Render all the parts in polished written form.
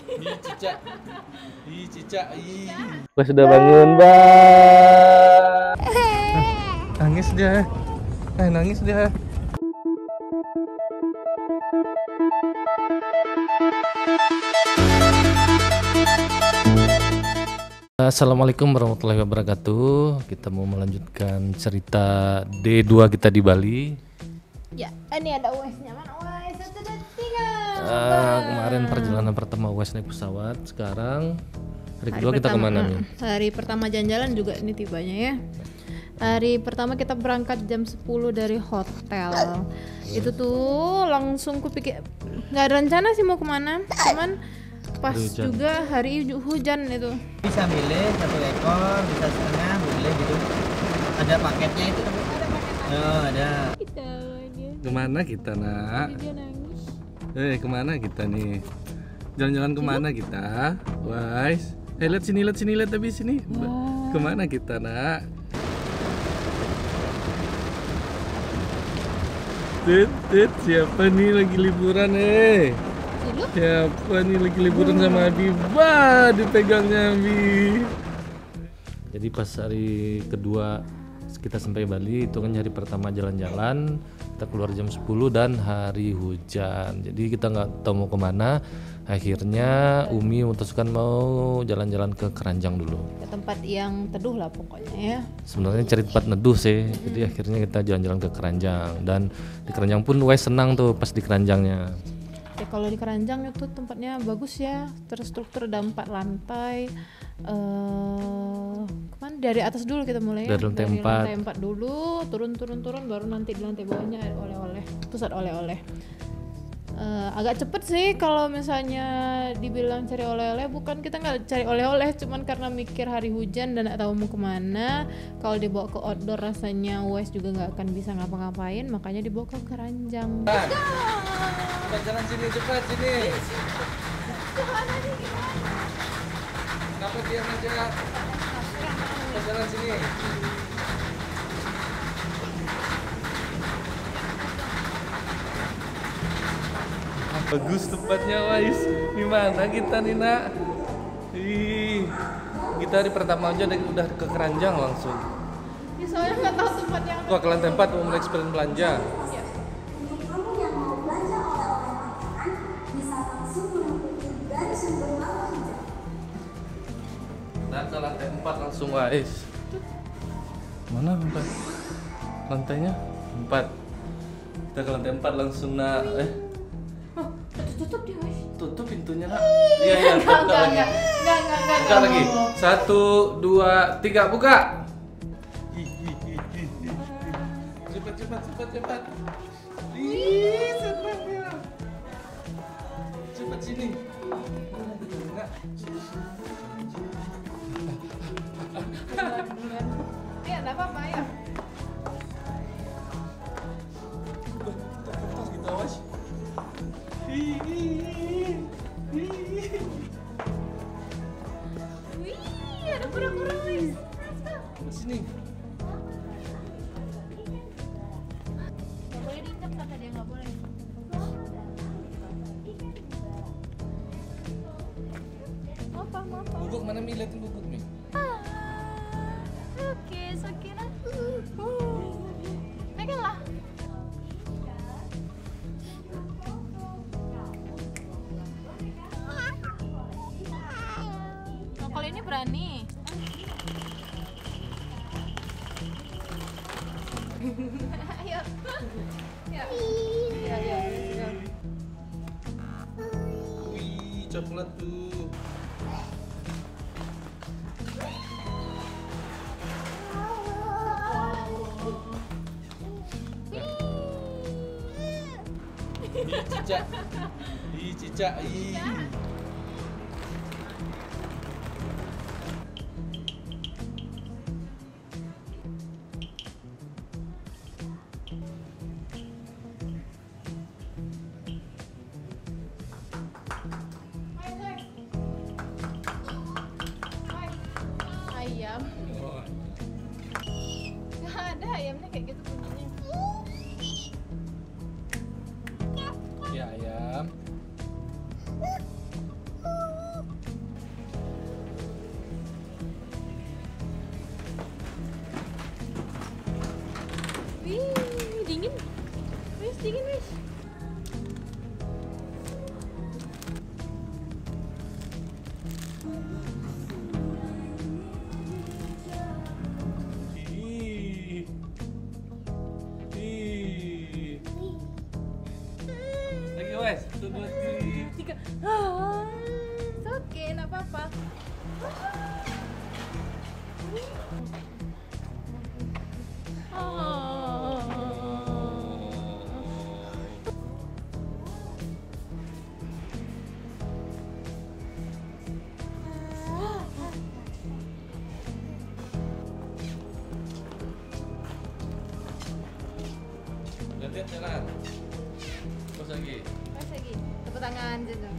Ih, Cica. Ih, Cica. Ih. Gue sudah bangun, Bang. Nangis dia. Nangis dia. Assalamualaikum warahmatullahi wabarakatuh. Kita mau melanjutkan cerita D2 kita di Bali. Ya, ini ada US-nya. Mana US? 1, 2, 3. Kemarin perjalanan pertama US naik pesawat. Sekarang hari kedua kita pertama, kemana nih? Hari pertama jalan-jalan juga ini tibanya ya. Hari pertama kita berangkat jam 10 dari hotel. Itu tuh langsung kupikir nggak ada rencana sih mau kemana, cuman pas Hujan. juga hari hujan itu. Bisa milih 1 ekor, bisa setengah, boleh gitu. Ada paketnya itu. Oh, ada. Kita dia Kemana kita nak? nangis. Kemana kita nih? Jalan-jalan kemana kita? Wais. Lihat sini, lihat habis sini. Kemana kita nak? Tit, siapa nih lagi liburan Siapa nih lagi liburan sama Abi? Wah, dipegangnya Abi. Jadi pas hari kedua kita sampai Bali, itu kan hari pertama jalan-jalan, kita keluar jam 10 dan hari hujan. Jadi kita nggak tahu mau kemana. Akhirnya Umi memutuskan mau jalan-jalan ke Keranjang dulu. Ke tempat yang teduh lah pokoknya ya. Sebenarnya cari tempat neduh sih. Jadi akhirnya kita jalan-jalan ke Keranjang, dan di Keranjang pun Wes senang tuh pas di Keranjangnya. Ya kalau di Keranjang itu tempatnya bagus ya, terstruktur ada 4 lantai. Kemana? Dari atas dulu kita mulai ya. Dari lantai 4. lantai 4 dulu, turun, baru nanti di lantai bawahnya ada oleh-oleh, pusat oleh-oleh. Agak cepet sih kalau misalnya dibilang cari oleh-oleh, bukan kita nggak cari oleh-oleh, cuman karena mikir hari hujan dan nggak tahu mau kemana. Kalau dibawa ke outdoor rasanya Wes juga nggak akan bisa ngapa-ngapain, makanya dibawa ke Keranjang. Cepat jalan sini, cepat sini. Kenapa diam aja? Cepat jalan sini. Bagus tempatnya, Wais. Di mana kita nih, Nak? Ih, kita hari pertama aja udah ke Keranjang langsung. Ya, soalnya nggak tahu tempatnya. Wah, ke lantai 4 mau mengeksplor belanja. Nah, ke lantai 4 langsung, Wais. Mana lantai? Lantainya 4. Kita ke lantai 4 langsung, Nak. Tutup dia, Wes. Tutup pintunya, Nak. Iya, buka lagi. Enggak. Buka lagi. 1, 2, 3, buka. Cepat. Ih, cepat sini. Ya, enggak apa-apa ya. Kertas kita, Mas. Wih, ada kura-kura, Wes. Sini. Nggak boleh diinjak, kata dia nggak boleh. Apa? Guguk mana, Mi? Liatin guguk, Mi. Oke, Sakina. Peganglah. Oh, kalau ini berani. Ayo. Ya. Wih, coklat tuh. Ih, Cica. Ayam. Gak ada ayamnya kayak gitu bunyinya. Ya, ayam. apa-apa. Lihat jalan. Terus lagi. Pas lagi. Tepuk tangan juga.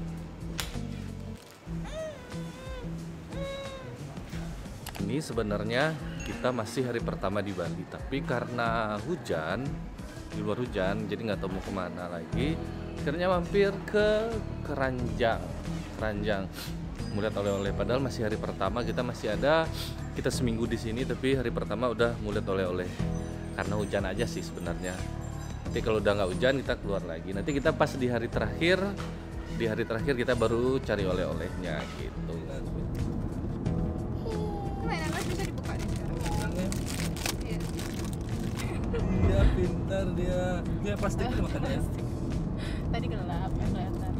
Ini sebenarnya kita masih hari pertama di Bali, tapi karena hujan, di luar hujan, jadi nggak tahu mau kemana lagi. Akhirnya mampir ke Keranjang. Mau lihat oleh-oleh. Padahal masih hari pertama, kita seminggu di sini, tapi hari pertama udah mau lihat oleh-oleh. Karena hujan aja sih sebenarnya. Nanti kalau udah nggak hujan kita keluar lagi. Nanti kita pas di hari terakhir kita baru cari oleh-olehnya gitu kan. Mainan mas bisa dibuka nih sekarang. Iya. Dia pintar dia plastik makannya. Tadi gelap ya kelihatan.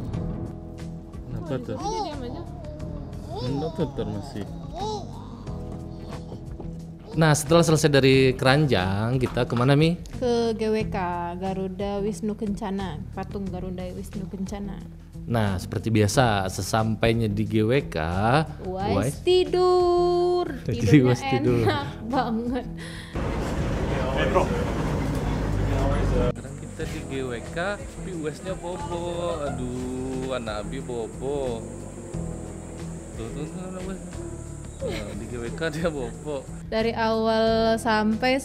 Kenapa tuh? Dia diam aja. Menurut masih. Nah, setelah selesai dari Keranjang, kita kemana, Mi? Ke GWK, Garuda Wisnu Kencana, patung Garuda Wisnu Kencana. Nah, seperti biasa, sesampainya di GWK, Uwais tidur. Jadi Tidurnya Uwais tidur. enak banget. Sekarang kita di GWK, tapi Uwaisnya bobo. Aduh, anak Abi bobo. Tuh, Uwais. Nah, di GWK dia bobo. Dari awal sampai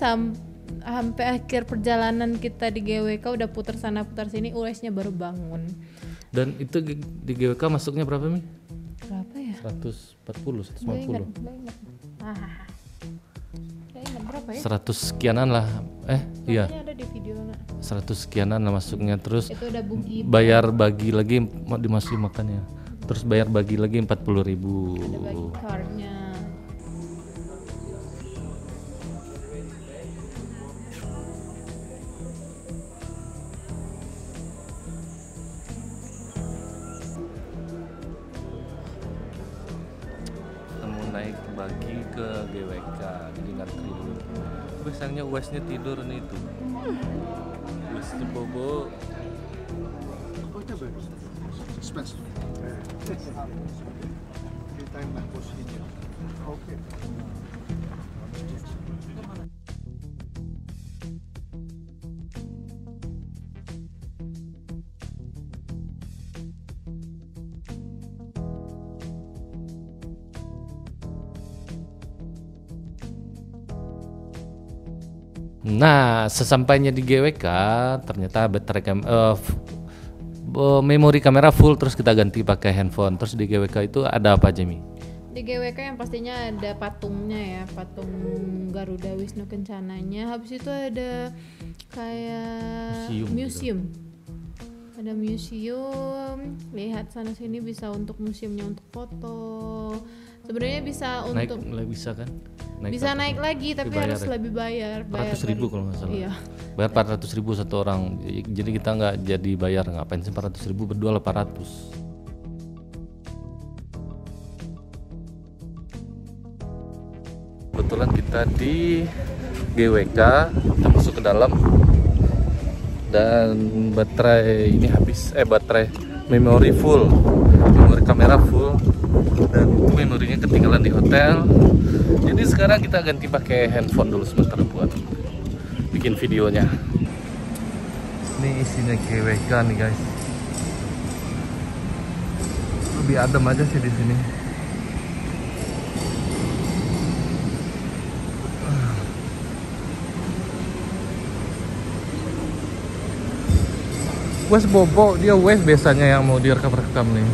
akhir perjalanan kita di GWK udah putar sana putar sini, Uwaisnya baru bangun. Dan itu di GWK masuknya berapa, Mi? Berapa ya? 140, 150. Gak ingat. Gak ingat berapa ya? 100 sekianan lah. Iya. Kayaknya ada di video nak. 100 sekianan lah masuknya, terus Itu udah bugi. bayar bagi lagi dimasukin makannya. Terus bayar bagi lagi 40.000. Ada bagi cardnya. Naik bagi ke GWK, jadi ngantri dulu. Biasanya Uwaisnya tidur nih tuh. Uwaisnya bobo. Nah, sesampainya di GWK ternyata baterai memori kamera full, terus kita ganti pakai handphone. Terus di GWK itu ada apa aja, Mi? Di GWK yang pastinya ada patungnya ya, patung Garuda Wisnu Kencananya. Habis itu ada kayak museum. Ada museum, lihat sana sini bisa untuk museumnya untuk foto. Sebenarnya bisa untuk bisa kan? Bisa naik lagi tapi harus lebih bayar 400.000 kalau nggak salah. Iya. Bayar 400.000 satu orang. Jadi kita nggak jadi bayar, ngapain sih 400.000, berdua 800. Kebetulan kita di GWK, kita masuk ke dalam dan baterai ini habis, baterai memori full, memori kamera full, dan memorinya ketinggalan di hotel. Jadi sekarang kita ganti pakai handphone dulu sebentar buat bikin videonya. Ini isinya GWK nih guys. Lebih adem aja sih di sini. Wes bobo, dia Wes biasanya yang mau direkam-rekam nih.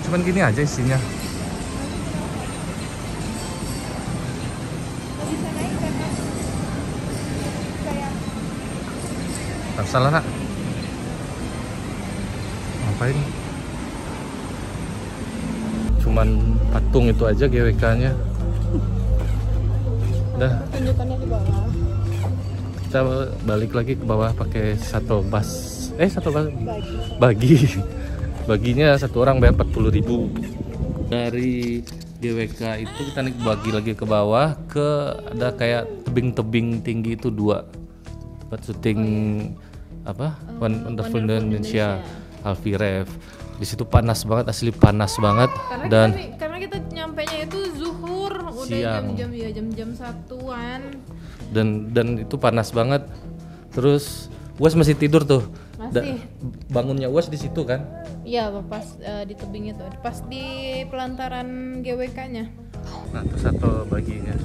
Cuman gini aja isinya. Tak salah nak. Ngapain? Cuman patung itu aja GWK-nya. Udah. Tunjukkannya di bawah. Kita balik lagi ke bawah pakai shuttle bus. Shuttle bus bagi baginya satu orang bayar 40.000. Dari GWK itu kita naik bagi lagi ke bawah ke ada kayak tebing-tebing tinggi itu 2 buat syuting apa Wonderful Indonesia Alfie Rev. Di situ panas banget, asli panas banget. Karena kita nyampenya itu zuhur, udah siang. jam-jam 1-an. Dan itu panas banget. Terus Uas masih tidur tuh. Masih. Bangunnya Uas di situ kan? Iya, pas di tebing itu, pas di pelantaran GWK-nya. Nah, terus satu baginya.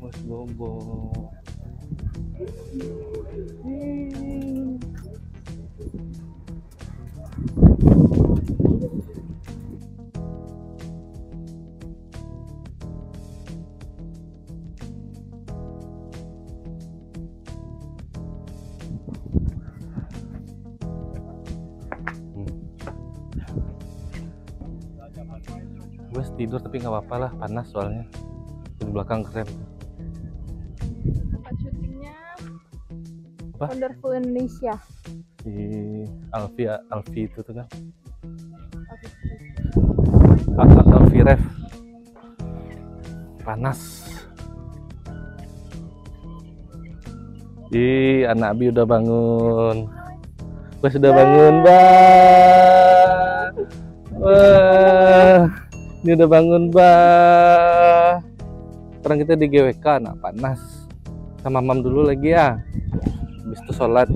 Mas Bobo. Gue tidur tapi nggak apa-apa lah, panas soalnya di belakang keren. Tempat syutingnya Apa? Wonderful Indonesia. Di Alfie itu tuh kan. Alfie Rev. Panas. Anak Abi udah bangun. Gue sudah bangun, Bah. Wah. Ini udah bangun, Bah. Sekarang kita di GWK, nah panas. Sama Mam dulu lagi ya. Habis itu sholat.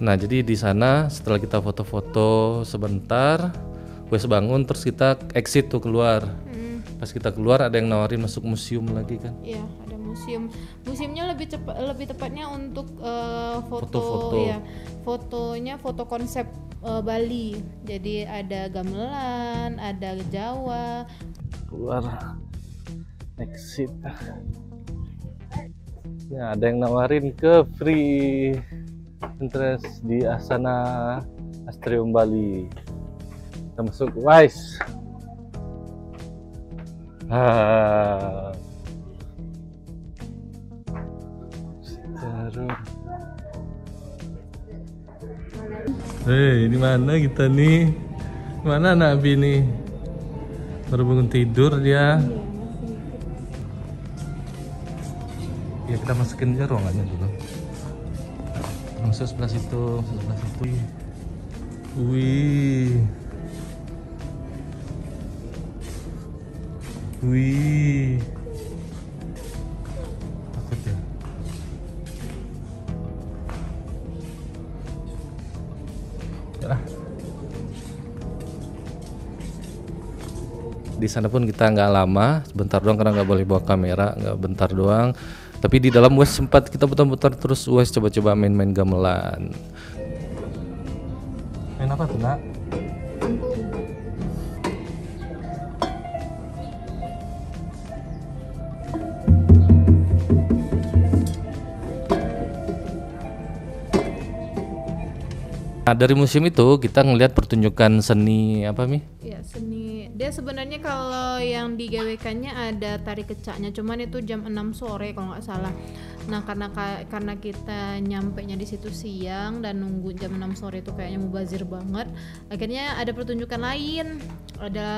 Nah, jadi di sana setelah kita foto-foto sebentar, gue bangun terus kita exit tuh keluar. Pas kita keluar ada yang nawarin masuk museum lagi kan? Iya, ada museum. Museumnya lebih tepatnya untuk Foto-foto. ya. Fotonya foto konsep Bali. Jadi ada gamelan, ada Jawa. Keluar exit. Ya, ada yang nawarin ke free interest di Asana Astrium Bali. Kita masuk Wise. Seru. Hei, di mana kita nih? Mana anak Abi nih? Baru bangun tidur dia. Ya kita masukin aja ruangannya dulu. Masuk sebelah situ, sebelah situ. Wih. Wih. Takut ya? Yalah. Di sana pun kita nggak lama, sebentar doang karena nggak boleh bawa kamera, nggak bentar doang. Tapi di dalam Wes sempat kita putar-putar terus Wes coba-coba main-main gamelan. Main apa tuh, Nak? Nah, dari museum itu kita ngelihat pertunjukan seni apa, Mi? Ya, seni. Dia sebenarnya kalau yang di GWK-nya ada tari kecaknya, cuman itu jam 6 sore kalau nggak salah. Nah, karena kita nyampenya di situ siang dan nunggu jam 6 sore itu kayaknya mubazir banget. Akhirnya ada pertunjukan lain, ada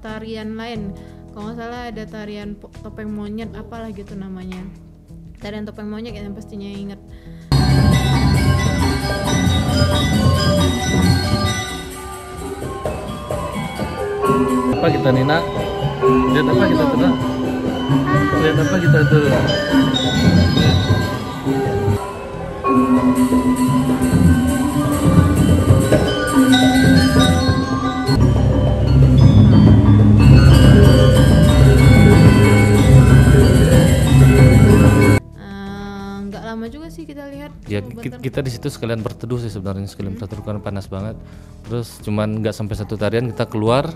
tarian lain. Kalau nggak salah ada tarian topeng monyet apalah gitu namanya. Tarian topeng monyet yang pastinya inget. Apa kita nih, Nak? Lihat apa kita tuh, Nak? Lihat apa kita tuh? Nggak lama juga sih kita lihat. Ya kita di situ sekalian berteduh sih sebenarnya, sekalian berteduh karena panas banget. Terus cuman nggak sampai satu tarian kita keluar,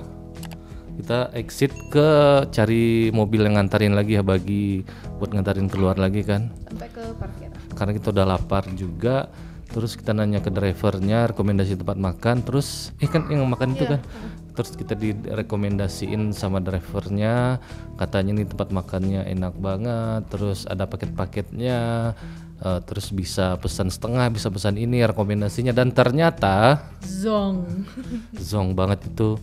kita exit ke cari mobil yang ngantarin lagi ya, bagi buat ngantarin keluar lagi kan. Sampai ke parkir. Karena kita udah lapar juga. Terus kita nanya ke drivernya rekomendasi tempat makan, terus kan yang makan itu kan. Terus kita direkomendasiin sama drivernya, katanya nih tempat makannya enak banget, terus ada paket-paketnya, terus bisa pesan setengah, bisa pesan ini rekomendasinya, dan ternyata zong banget itu.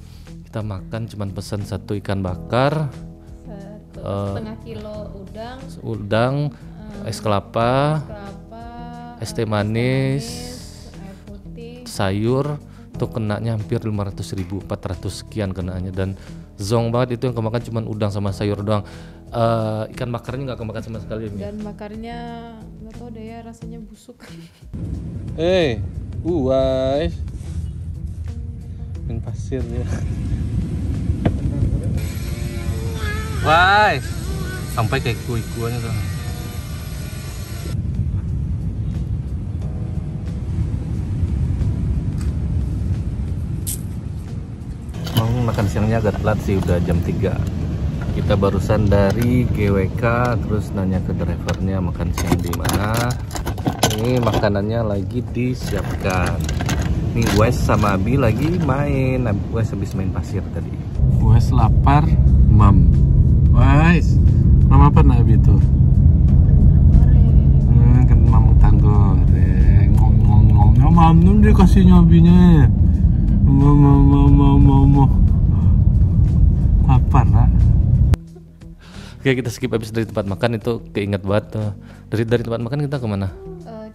Kita makan cuman pesan 1 ikan bakar, 1,5 kilo udang, es kelapa, es teh manis, air putih. sayur, itu kenanya hampir 500.000, 400 sekian kenanya. Dan zong banget itu, yang kemakan cuman udang sama sayur doang. Ikan bakarnya nggak kemakan sama sekali ya. Dan bakarnya nggak tahu deh ya, rasanya busuk. Guys, main pasir ya. Wah, sampai kayak kuih-kuahnya tuh. Makan siangnya agak telat sih, udah jam 3. Kita barusan dari GWK, terus nanya ke drivernya makan siang di mana. Ini makanannya lagi disiapkan. Nih Wes sama Abi lagi main. Wes habis main pasir tadi. Wes lapar, Mam. Wes, Mam apa nak Abi tuh? Kan Mam tanggoreng. Ngomong-ngomong, Mam tuh dikasih nyobinya. Mau lapar nak. Oke, kita skip habis dari tempat makan, itu keinget banget tuh. Dari tempat makan kita kemana?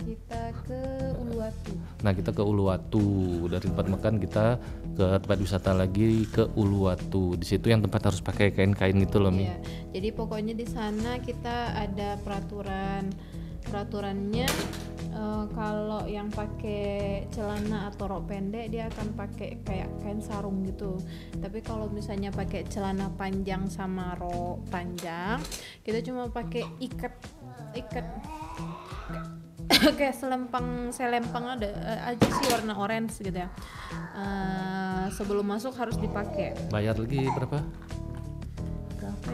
Kita ke Uluwatu. Nah, kita ke Uluwatu. Dari tempat makan kita ke tempat wisata lagi, ke Uluwatu. Di situ yang tempat harus pakai kain-kain gitu loh, Mi. Iya. Jadi pokoknya di sana kita ada peraturannya, kalau yang pakai celana atau rok pendek dia akan pakai kayak kain sarung gitu. Tapi kalau misalnya pakai celana panjang sama rok panjang, kita cuma pakai ikat kayak selempang ada aja sih warna orange gitu ya. Sebelum masuk harus dipakai. Bayar lagi berapa?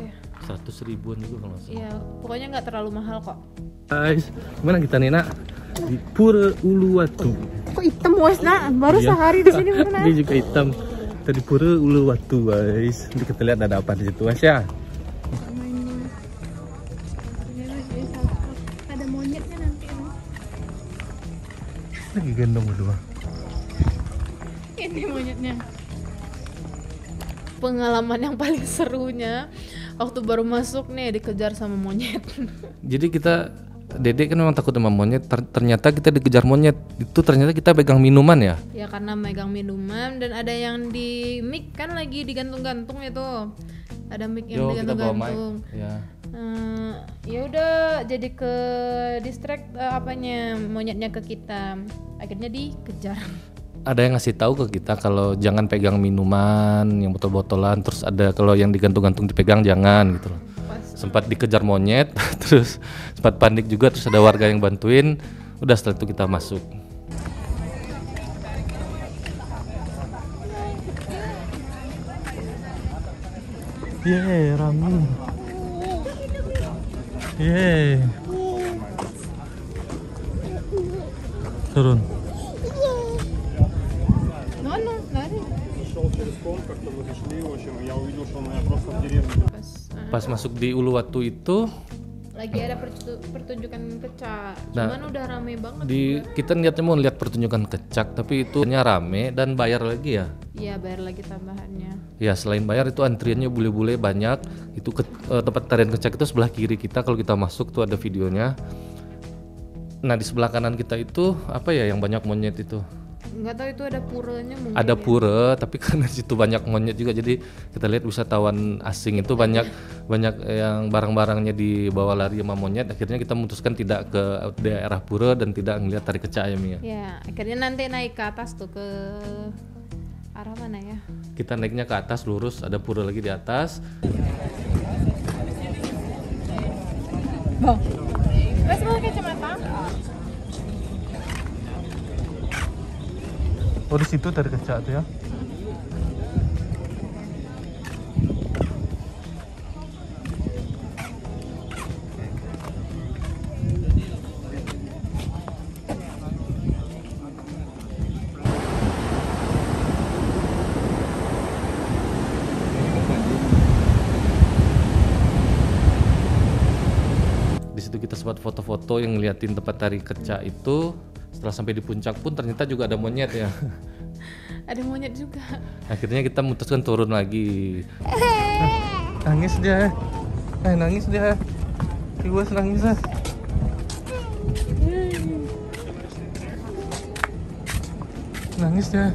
Ya? 100.000-an juga kalau nggak salah. Iya, pokoknya nggak terlalu mahal kok. Guys, gimana kita nih nak? Di Pura Uluwatu. Kok hitam Wes nak? Baru sehari di sini mana? Ini juga hitam. Tadi Pura Uluwatu guys. Nanti kita lihat ada apa di situ Mas ya. Ada monyetnya nanti. Lagi gendong berdua. Ini monyetnya. Pengalaman yang paling serunya waktu baru masuk nih dikejar sama monyet. Jadi Dedek kan memang takut sama monyet. Ternyata kita dikejar monyet. Itu ternyata kita pegang minuman ya. Ya karena megang minuman, dan ada yang di mic kan lagi digantung-gantung itu. Ada mic yang digantung-gantung. Ya. Ya udah jadi ke distract monyetnya ke kita. Akhirnya dikejar. Ada yang ngasih tahu ke kita kalau jangan pegang minuman yang botol-botolan, terus ada kalau yang digantung-gantung dipegang jangan gitu loh. Sempat dikejar monyet, terus sempat panik juga, terus ada warga yang bantuin. Udah setelah itu kita masuk. Rame. Turun. Pas masuk di Uluwatu itu lagi ada pertunjukan kecak. Nah, Cuman udah rame banget. Kita niatnya mau lihat pertunjukan kecak, tapi itu rame dan bayar lagi ya. Iya, bayar lagi tambahannya. Ya, selain bayar itu antriannya bule-bule banyak. Itu tempat tarian kecak itu sebelah kiri kita, kalau kita masuk tuh ada videonya. Nah, di sebelah kanan kita itu apa ya yang banyak monyet itu? Nggak tahu itu ada puranya mungkin. Ada pura, tapi karena situ banyak monyet juga, jadi kita lihat wisatawan asing itu banyak yang barang-barangnya dibawa lari sama monyet. Akhirnya kita memutuskan tidak ke daerah pura dan tidak ngelihat tari kecak ya, Mia. Ya, akhirnya nanti naik ke atas tuh, ke arah mana ya? Kita naiknya ke atas lurus, ada pura lagi di atas. Wes mau kacamata? Oh, di situ tari kecak tuh ya. kita sempat foto-foto yang ngeliatin tempat tari kecak itu. Setelah sampai di puncak pun ternyata juga ada monyet ya. Ada monyet juga. Akhirnya kita memutuskan turun lagi. Nangis dia. Nangis dia. Gue nangis lah. Nangis dia.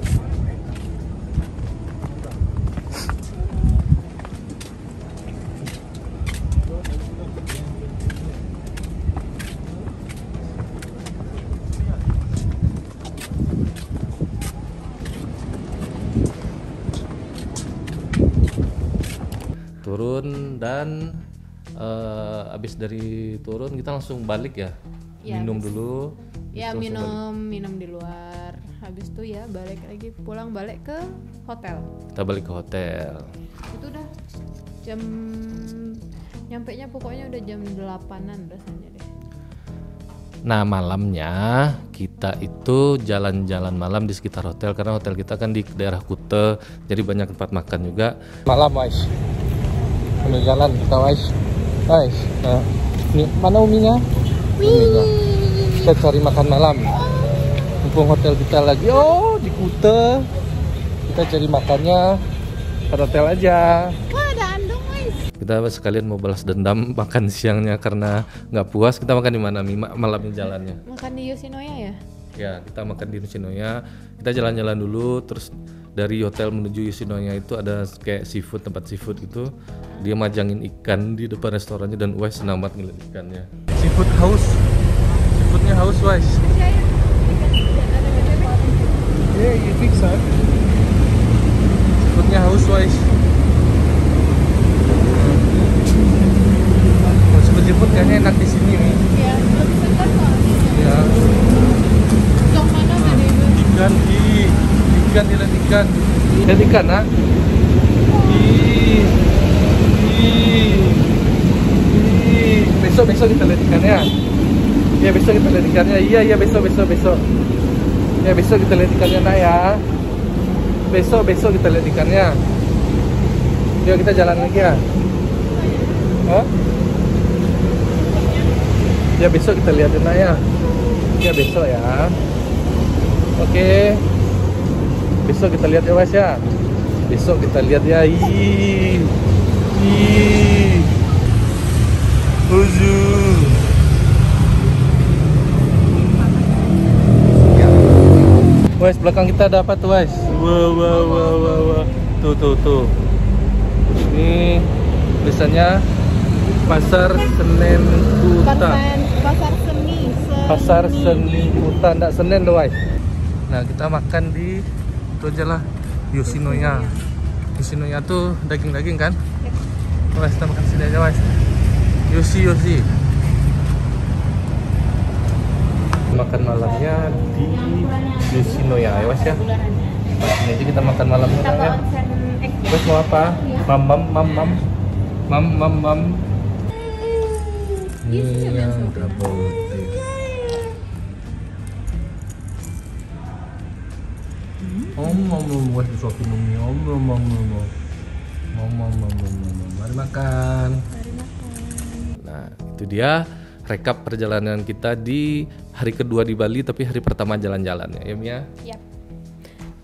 Turun dan abis dari turun kita langsung balik ya, Ya, minum dulu. Ya Terus langsung minum di luar. Habis itu ya balik lagi, pulang balik ke hotel. kita balik ke hotel. Itu udah jam, nyampenya pokoknya udah jam 8-an rasanya deh. Nah malamnya kita itu jalan-jalan malam di sekitar hotel karena hotel kita kan di daerah Kuta, jadi banyak tempat makan juga. Malam guys, sambil jalan kita guys. Nah, ini mana uminya? Uminya. Kita cari makan malam. Mumpung hotel kita lagi di Kuta, kita cari makannya ke hotel aja. Wah, ada andong guys. Kita sekalian mau balas dendam makan siangnya karena nggak puas. Kita makan di mana malamnya jalannya? Makan di Yoshinoya ya? Ya, kita makan di Yoshinoya. Kita jalan-jalan dulu, terus dari hotel menuju Yoshinoya itu ada kayak seafood, tempat seafood gitu. Dia majangin ikan di depan restorannya dan Wais senang banget ngeliat ikannya. Seafood haus. Seafoodnya haus, Wais. Yeah, you think so? Seafoodnya haus, Wais. Seafood kayaknya enak di sini nih. Iya, lebih segar kok. Ya. Yang mana tadi? Ikan, lihat ikan. Lihat ikan, nak. Besok kita lihat ikannya. Ya besok kita lihat ikannya. Iya besok. Ya besok kita lihat ikannya, nak ya. Besok kita lihat ikannya. Yuk kita jalan lagi ya. Hah? Ya besok kita lihat nak ya. Ya besok ya. Oke. Besok kita lihat ya Mas ya. Besok kita lihat ya. Wes, belakang kita ada apa tuh, Wes? Wah. Tuh. Ini biasanya Pasar Senen Kuta. Pasar Seni Kuta, enggak Senen doh, Wes. Nah, kita makan di itu aja lah, Yoshinoya. Yoshinoya tuh daging-daging kan? Wes, kita makan sini aja, Wes. Yoshi. Makan malamnya di Yoshinoya ya, Wes ya. Ini aja kita makan malamnya ya. Wes mau apa? Mam. Ini yang double tea. Wes disuapin Umi. Mari makan. Nah, itu dia rekap perjalanan kita di hari kedua di Bali, tapi hari pertama jalan-jalan ya, Mia. Yap.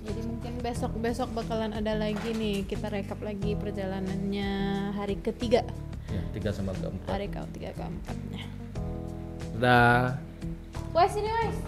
Jadi mungkin besok bakalan ada lagi nih, kita rekap lagi perjalanannya hari ketiga. Ya, 3 sama keempat. Hari ketiga keempatnya. Dah. Wes ini Wes.